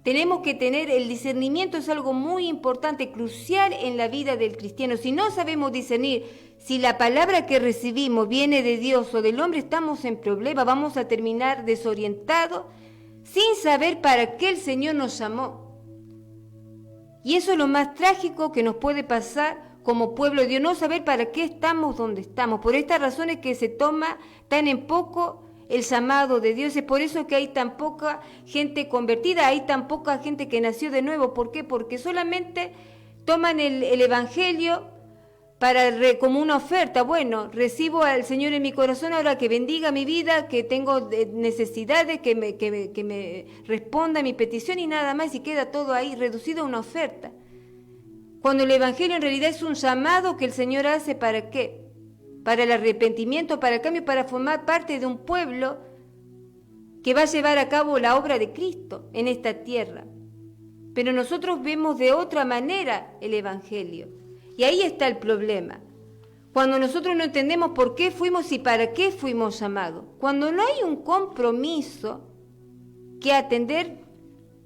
S3: Tenemos que tener el discernimiento, es algo muy importante, crucial en la vida del cristiano. Si no sabemos discernir si la palabra que recibimos viene de Dios o del hombre, estamos en problema, vamos a terminar desorientados sin saber para qué el Señor nos llamó. Y eso es lo más trágico que nos puede pasar como pueblo de Dios, no saber para qué estamos donde estamos. Por esta razón es que se toma tan en poco el llamado de Dios. Es por eso que hay tan poca gente convertida, hay tan poca gente que nació de nuevo. ¿Por qué? Porque solamente toman el Evangelio como una oferta. Bueno, recibo al Señor en mi corazón, ahora que bendiga mi vida, que tengo necesidades, que me responda mi petición y nada más, y queda todo ahí reducido a una oferta. Cuando el Evangelio en realidad es un llamado que el Señor hace, ¿para qué? Para el arrepentimiento, para el cambio, para formar parte de un pueblo que va a llevar a cabo la obra de Cristo en esta tierra. Pero nosotros vemos de otra manera el Evangelio. Y ahí está el problema. Cuando nosotros no entendemos por qué fuimos y para qué fuimos llamados. Cuando no hay un compromiso que atender,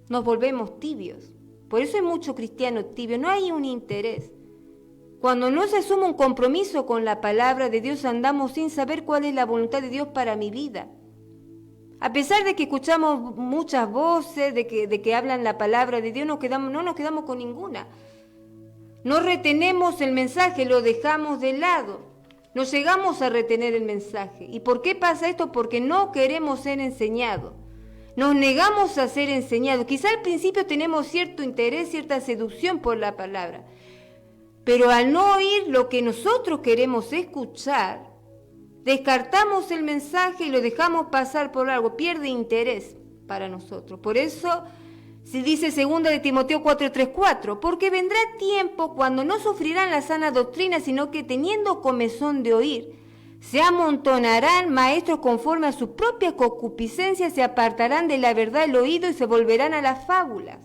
S3: nos volvemos tibios. Por eso hay mucho cristiano tibio, no hay un interés. Cuando no se asume un compromiso con la palabra de Dios, andamos sin saber cuál es la voluntad de Dios para mi vida. A pesar de que escuchamos muchas voces, de que hablan la palabra de Dios, no nos quedamos con ninguna. No retenemos el mensaje, lo dejamos de lado. No llegamos a retener el mensaje. ¿Y por qué pasa esto? Porque no queremos ser enseñados. Nos negamos a ser enseñados. Quizá al principio tenemos cierto interés, cierta seducción por la palabra. Pero al no oír lo que nosotros queremos escuchar, descartamos el mensaje y lo dejamos pasar por algo. Pierde interés para nosotros. Por eso se dice 2 de Timoteo 4:3-4, porque vendrá tiempo cuando no sufrirán la sana doctrina, sino que teniendo comezón de oír, Se amontonarán maestros conforme a su propia concupiscencia, se apartarán de la verdad el oído y se volverán a las fábulas.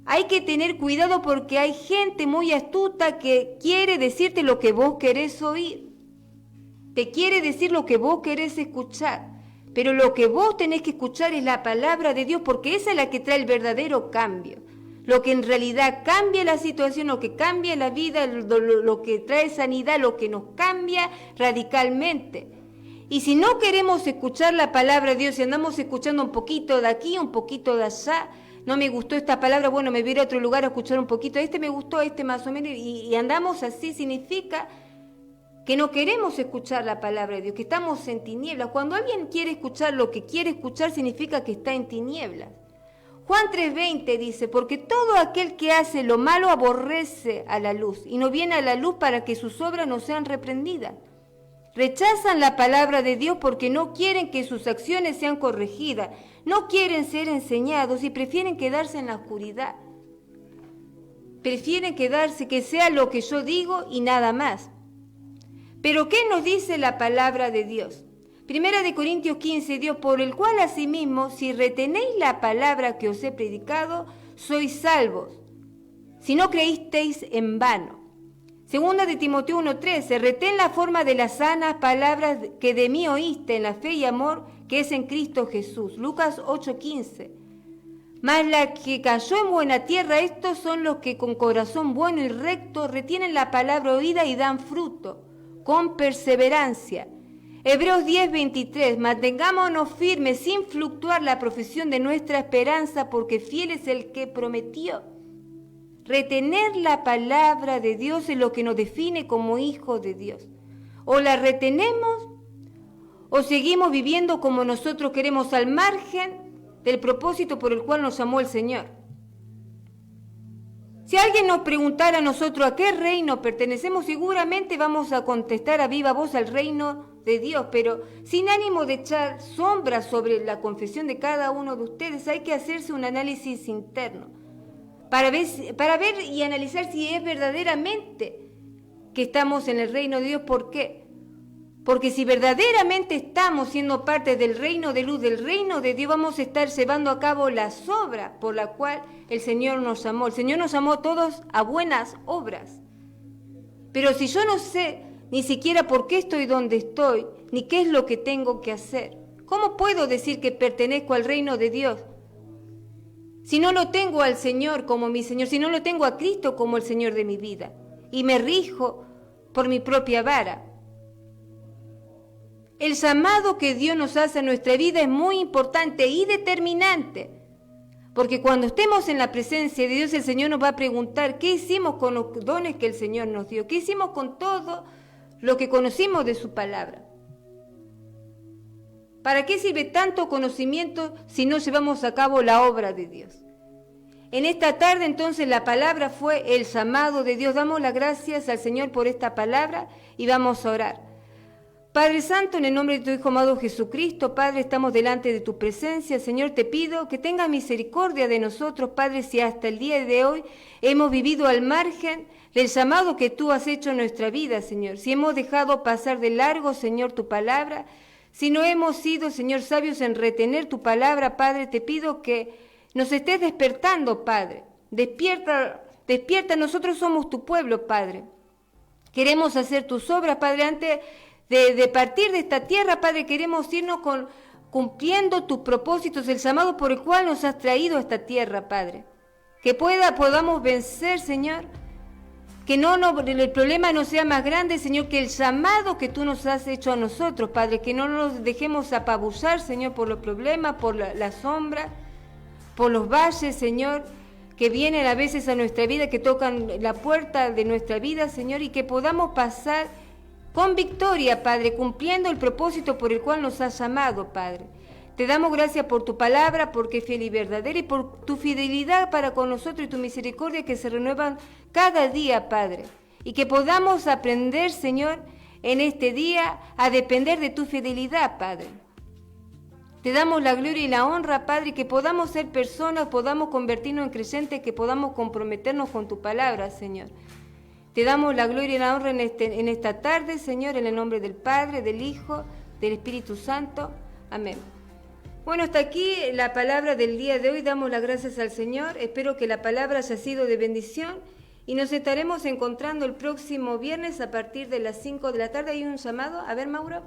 S3: Hay que tener cuidado porque hay gente muy astuta que quiere decirte lo que vos querés oír. Te quiere decir lo que vos querés escuchar. Pero lo que vos tenés que escuchar es la palabra de Dios, porque esa es la que trae el verdadero cambio. Lo que en realidad cambia la situación, lo que cambia la vida, lo que trae sanidad, lo que nos cambia radicalmente. Y si no queremos escuchar la palabra de Dios, si andamos escuchando un poquito de aquí, un poquito de allá, no me gustó esta palabra, bueno, me voy a ir a otro lugar a escuchar un poquito, me gustó, más o menos, y andamos así, significa que no queremos escuchar la palabra de Dios, que estamos en tinieblas. Cuando alguien quiere escuchar lo que quiere escuchar, significa que está en tinieblas. Juan 3:20 dice, porque todo aquel que hace lo malo aborrece a la luz y no viene a la luz para que sus obras no sean reprendidas. Rechazan la palabra de Dios porque no quieren que sus acciones sean corregidas, no quieren ser enseñados y prefieren quedarse en la oscuridad. Prefieren quedarse, que sea lo que yo digo y nada más. Pero ¿qué nos dice la palabra de Dios? 1 Corintios 15, Dios, por el cual asimismo, si retenéis la palabra que os he predicado, sois salvos, si no creísteis en vano. 2 Timoteo 1:13, retén la forma de las sanas palabras que de mí oíste en la fe y amor que es en Cristo Jesús. Lucas 8:15. Mas la que cayó en buena tierra, estos son los que con corazón bueno y recto retienen la palabra oída y dan fruto, con perseverancia. Hebreos 10:23, mantengámonos firmes sin fluctuar la profesión de nuestra esperanza, porque fiel es el que prometió. Retener la palabra de Dios es lo que nos define como hijos de Dios. O la retenemos o seguimos viviendo como nosotros queremos, al margen del propósito por el cual nos llamó el Señor. Si alguien nos preguntara a nosotros a qué reino pertenecemos, seguramente vamos a contestar a viva voz al reino de Dios, pero sin ánimo de echar sombras sobre la confesión de cada uno de ustedes, hay que hacerse un análisis interno para ver y analizar si es verdaderamente que estamos en el reino de Dios. ¿Por qué? Porque si verdaderamente estamos siendo parte del reino de luz, del reino de Dios, vamos a estar llevando a cabo las obras por las cuales el Señor nos llamó. El Señor nos llamó a todos a buenas obras. Pero si yo no sé ni siquiera por qué estoy donde estoy, ni qué es lo que tengo que hacer, ¿cómo puedo decir que pertenezco al reino de Dios? Si no lo tengo al Señor como mi Señor, si no lo tengo a Cristo como el Señor de mi vida, y me rijo por mi propia vara. El llamado que Dios nos hace a nuestra vida es muy importante y determinante, porque cuando estemos en la presencia de Dios, el Señor nos va a preguntar qué hicimos con los dones que el Señor nos dio, qué hicimos con todo lo que conocimos de su palabra. ¿Para qué sirve tanto conocimiento si no llevamos a cabo la obra de Dios? En esta tarde entonces la palabra fue el llamado de Dios. Damos las gracias al Señor por esta palabra y vamos a orar. Padre Santo, en el nombre de tu Hijo amado Jesucristo, Padre, estamos delante de tu presencia. Señor, te pido que tengas misericordia de nosotros, Padre, si hasta el día de hoy hemos vivido al margen del llamado que tú has hecho en nuestra vida, Señor. Si hemos dejado pasar de largo, Señor, tu palabra, si no hemos sido, Señor, sabios en retener tu palabra, Padre, te pido que nos estés despertando, Padre. Despierta, nosotros somos tu pueblo, Padre. Queremos hacer tus obras, Padre, antes de partir de esta tierra, Padre, queremos irnos cumpliendo tus propósitos, el llamado por el cual nos has traído a esta tierra, Padre. Que podamos vencer, Señor. Que el problema no sea más grande, Señor, que el llamado que tú nos has hecho a nosotros, Padre. Que no nos dejemos apabullar, Señor, por los problemas, por la sombra, por los valles, Señor, que vienen a veces a nuestra vida, que tocan la puerta de nuestra vida, Señor, y que podamos pasar con victoria, Padre, cumpliendo el propósito por el cual nos has llamado, Padre. Te damos gracias por tu palabra, porque es fiel y verdadera, y por tu fidelidad para con nosotros y tu misericordia que se renuevan cada día, Padre. Y que podamos aprender, Señor, en este día a depender de tu fidelidad, Padre. Te damos la gloria y la honra, Padre, y que podamos ser personas, podamos convertirnos en creyentes, que podamos comprometernos con tu palabra, Señor. Te damos la gloria y la honra en esta tarde, Señor, en el nombre del Padre, del Hijo, del Espíritu Santo. Amén. Bueno, hasta aquí la palabra del día de hoy. Damos las gracias al Señor. Espero que la palabra haya sido de bendición y nos estaremos encontrando el próximo viernes a partir de las 5 de la tarde. Hay un llamado. A ver, Mauro.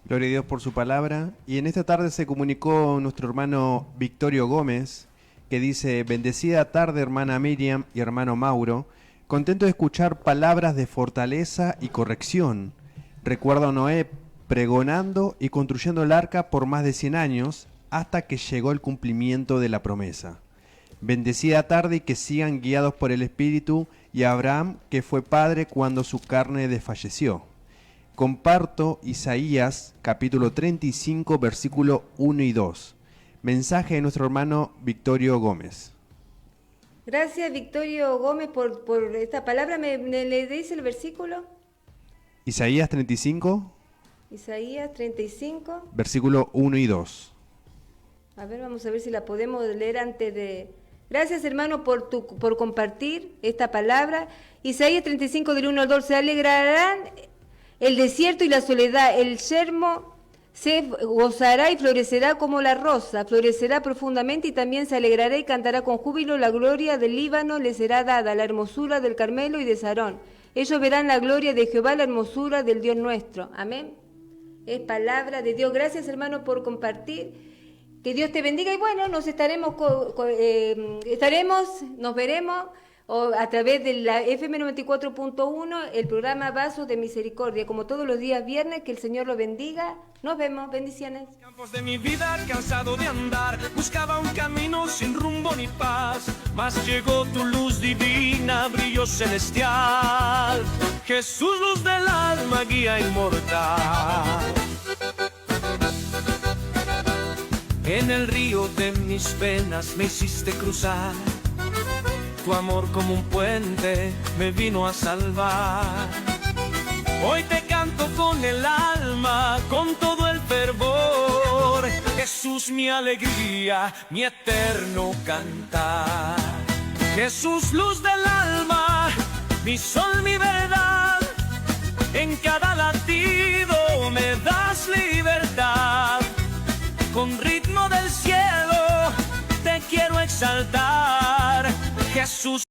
S4: Gloria a Dios por su palabra. Y en esta tarde se comunicó nuestro hermano Victorio Gómez, que dice: bendecida tarde, hermana Miriam y hermano Mauro. Contento de escuchar palabras de fortaleza y corrección. Recuerdo a Noé pregonando y construyendo el arca por más de 100 años hasta que llegó el cumplimiento de la promesa. Bendecida tarde y que sigan guiados por el Espíritu, y a Abraham, que fue padre cuando su carne desfalleció. Comparto Isaías capítulo 35 versículo 1 y 2. Mensaje de nuestro hermano Victorio Gómez.
S3: Gracias, Victorio Gómez, por esta palabra. ¿Le dice el versículo?
S4: Isaías 35.
S3: Isaías 35.
S4: Versículo 1 y 2.
S3: A ver, vamos a ver si la podemos leer antes de... Gracias, hermano, por compartir esta palabra. Isaías 35 del 1 al 2. Se alegrarán el desierto y la soledad, el yermo se gozará y florecerá como la rosa, florecerá profundamente y también se alegrará y cantará con júbilo. La gloria del Líbano le será dada, la hermosura del Carmelo y de Sarón. Ellos verán la gloria de Jehová, la hermosura del Dios nuestro. Amén. Es palabra de Dios. Gracias, hermano, por compartir. Que Dios te bendiga y bueno, nos nos veremos a través de la FM 94.1, el programa Vasos de Misericordia, como todos los días viernes. Que el Señor lo bendiga. Nos vemos. Bendiciones.
S1: Campos de mi vida, cansado de andar, buscaba un camino sin rumbo ni paz, mas llegó tu luz divina, brillo celestial. Jesús, luz del alma, guía inmortal. En el río de mis penas me hiciste cruzar, tu amor como un puente me vino a salvar. Hoy te canto con el alma, con todo el fervor. Jesús, mi alegría, mi eterno cantar. Jesús, luz del alma, mi sol, mi verdad. En cada latido me das libertad. Con ritmo del cielo te quiero exaltar. Jesús.